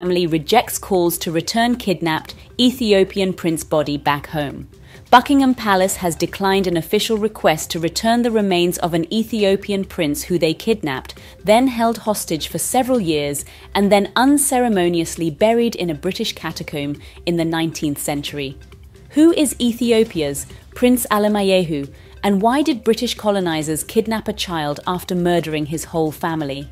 Family rejects calls to return kidnapped Ethiopian prince body back home. Buckingham Palace has declined an official request to return the remains of an Ethiopian prince who they kidnapped, then held hostage for several years, and then unceremoniously buried in a British catacomb in the 19th century. Who is Ethiopia's Prince Alemayehu, and why did British colonizers kidnap a child after murdering his whole family?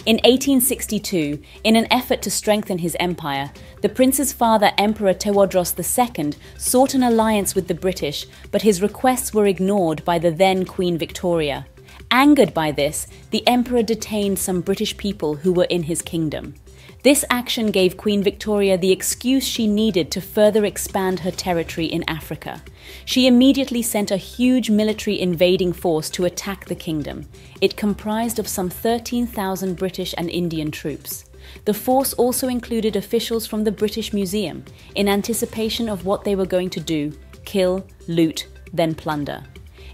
In 1862, in an effort to strengthen his empire, the prince's father, Emperor Tewodros II, sought an alliance with the British, but his requests were ignored by the then Queen Victoria. Angered by this, the emperor detained some British people who were in his kingdom. This action gave Queen Victoria the excuse she needed to further expand her territory in Africa. She immediately sent a huge military invading force to attack the kingdom. It comprised of some 13,000 British and Indian troops. The force also included officials from the British Museum, in anticipation of what they were going to do: kill, loot, then plunder.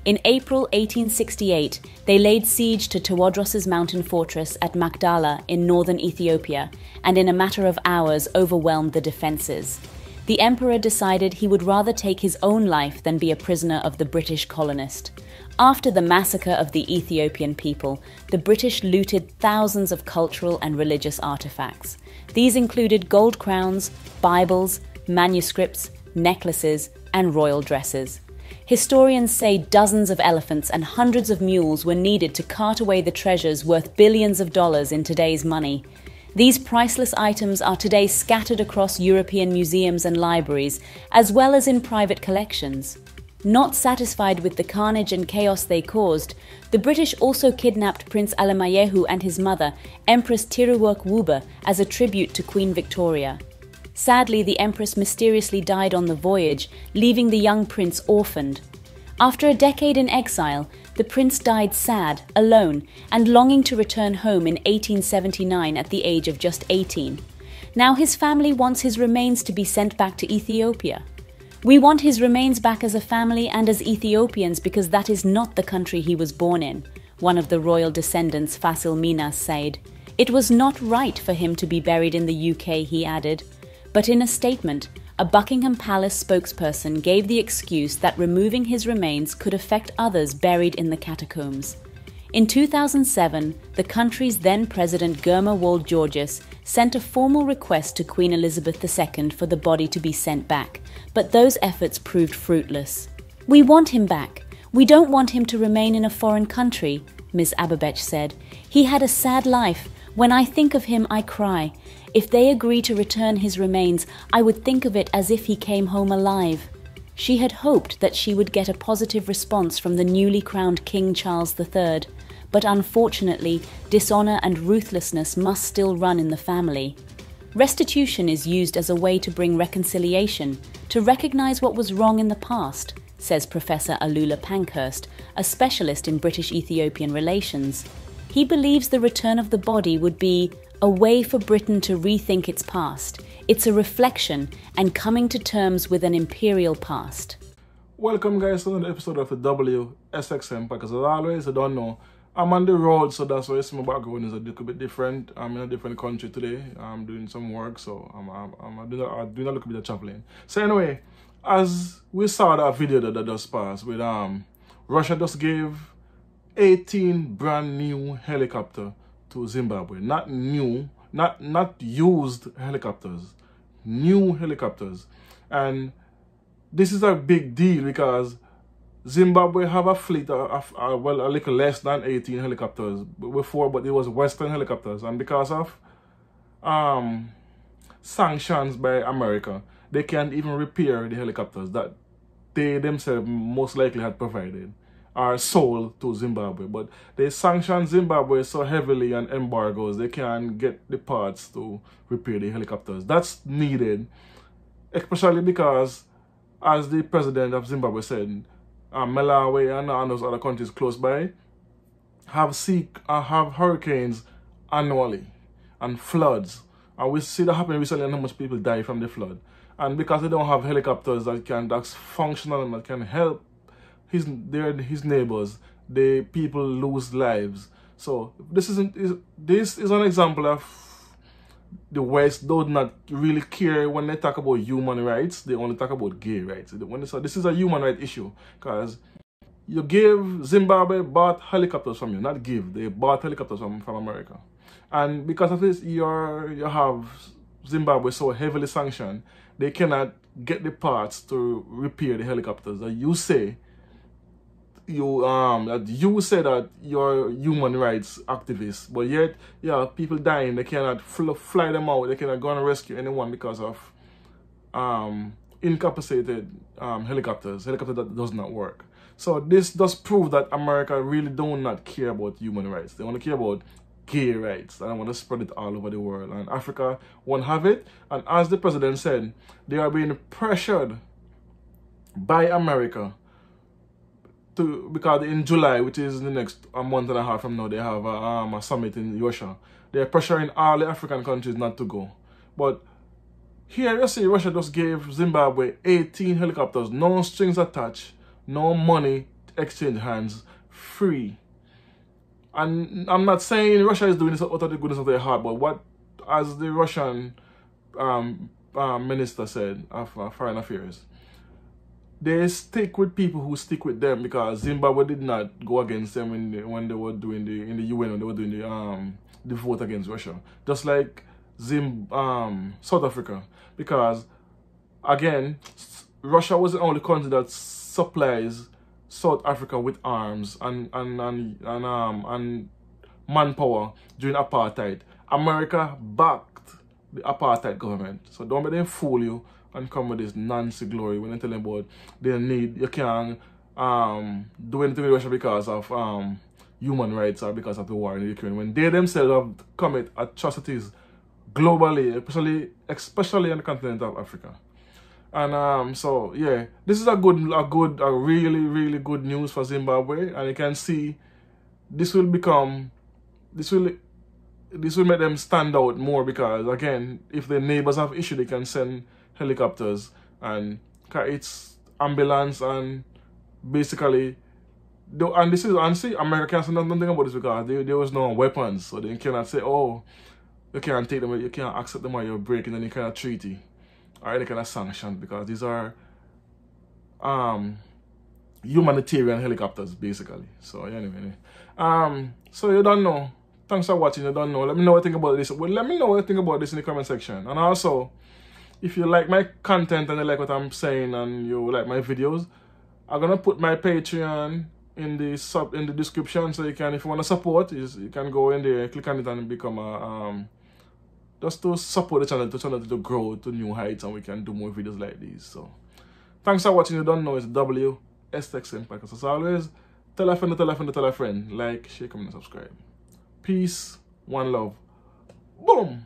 In April 1868, they laid siege to Tewodros's mountain fortress at Magdala in northern Ethiopia, and in a matter of hours overwhelmed the defences. The emperor decided he would rather take his own life than be a prisoner of the British colonist. After the massacre of the Ethiopian people, the British looted thousands of cultural and religious artifacts. These included gold crowns, Bibles, manuscripts, necklaces, and royal dresses. Historians say dozens of elephants and hundreds of mules were needed to cart away the treasures worth billions of dollars in today's money. These priceless items are today scattered across European museums and libraries, as well as in private collections. Not satisfied with the carnage and chaos they caused, the British also kidnapped Prince Alemayehu and his mother, Empress Tiruwerk Wuba, as a tribute to Queen Victoria. Sadly, the empress mysteriously died on the voyage, leaving the young prince orphaned. After a decade in exile, the prince died sad, alone, and longing to return home in 1879 at the age of just 18. Now his family wants his remains to be sent back to Ethiopia. "We want his remains back as a family and as Ethiopians because that is not the country he was born in," one of the royal descendants, Fasil Minas, said. "It was not right for him to be buried in the UK," he added. But in a statement, a Buckingham Palace spokesperson gave the excuse that removing his remains could affect others buried in the catacombs. In 2007, the country's then President Germa Wald-Georges sent a formal request to Queen Elizabeth II for the body to be sent back, but those efforts proved fruitless. "We want him back. We don't want him to remain in a foreign country," Ms. Ababech said. "He had a sad life. When I think of him, I cry. If they agree to return his remains, I would think of it as if he came home alive." She had hoped that she would get a positive response from the newly crowned King Charles III, but unfortunately, dishonor and ruthlessness must still run in the family. Restitution is used as a way to bring reconciliation, to recognize what was wrong in the past, says Professor Alula Pankhurst, a specialist in British-Ethiopian relations. He believes the return of the body would be a way for Britain to rethink its past. It's a reflection and coming to terms with an imperial past. Welcome guys to another episode of the WSXM, because as always, I don't know, I'm on the road, so that's why my background is a little bit different. I'm in a different country today. I'm doing some work, so I'm doing a little bit of traveling. So anyway, as we saw that video that just passed with Russia just gave 18 brand new helicopter to Zimbabwe. Not new, not used helicopters, new helicopters. And this is a big deal because Zimbabwe have a fleet of well, a little less than 18 helicopters before, but it was Western helicopters. And because of sanctions by America, they can't even repair the helicopters that they themselves most likely had provided are sold to Zimbabwe. But they sanctioned Zimbabwe so heavily on embargoes, they can't get the parts to repair the helicopters. That's needed, especially because, as the president of Zimbabwe said, Malawi and those other countries close by have hurricanes annually and floods. And we see that happen recently and how much people die from the flood. And because they don't have helicopters that's functional and that can help his neighbors, the people lose lives. So this is an example of the West does not really care when they talk about human rights. They only talk about gay rights. When they say this is a human rights issue, because you give Zimbabwe bought helicopters from you, not give. They bought helicopters from America, and because of this, you have Zimbabwe so heavily sanctioned, they cannot get the parts to repair the helicopters that you say. That you say that you're human rights activists, but yet people dying. They cannot fly them out. They cannot go and rescue anyone because of incapacitated helicopters that does not work. So this does prove that America really do not care about human rights. They only care about gay rights, and I want to spread it all over the world. And Africa won't have it. And as the president said, they are being pressured by America because in July, which is the next a month and a half from now, they have a summit in Russia. They're pressuring all the African countries not to go. But here you see Russia just gave Zimbabwe 18 helicopters, no strings attached, no money exchange hands, free. And I'm not saying Russia is doing this out of the goodness of their heart, but what, as the Russian minister said of Foreign Affairs, they stick with people who stick with them, because Zimbabwe did not go against them when they were doing in the UN, when they were doing the vote against Russia. Just like South Africa, because again, Russia was the only country that supplies South Africa with arms and manpower during apartheid. America backed the apartheid government, so don't let them fool you and come with this Nancy glory when they tell them about they need, you can't do anything with Russia because of human rights or because of the war in Ukraine, when they themselves have commit atrocities globally, especially on the continent of Africa. And so yeah, this is a really good news for Zimbabwe, and you can see this will make them stand out more, because again, if the neighbors have issue, they can send helicopters, and it's ambulance, and basically see, America can't say nothing about this because there was no weapons, so they cannot say, oh, you can't take them, you can't accept them, or you're breaking any kind of treaty or any kind of sanctions, because these are humanitarian helicopters basically. So anyway, so you don't know. Thanks for watching. You don't know. Let me know what you think about this. Well, let me know what you think about this in the comment section. And also, if you like my content and you like what I'm saying and you like my videos, I'm gonna put my Patreon in the description, so you can, if you want to support, you can go in there, click on it, and become a just to support the channel, to grow to new heights, and we can do more videos like these. So thanks for watching. You don't know, it's WSTX Impact. As always, tell a friend, tell a friend, like, share, comment, and subscribe. Peace, one love. Boom.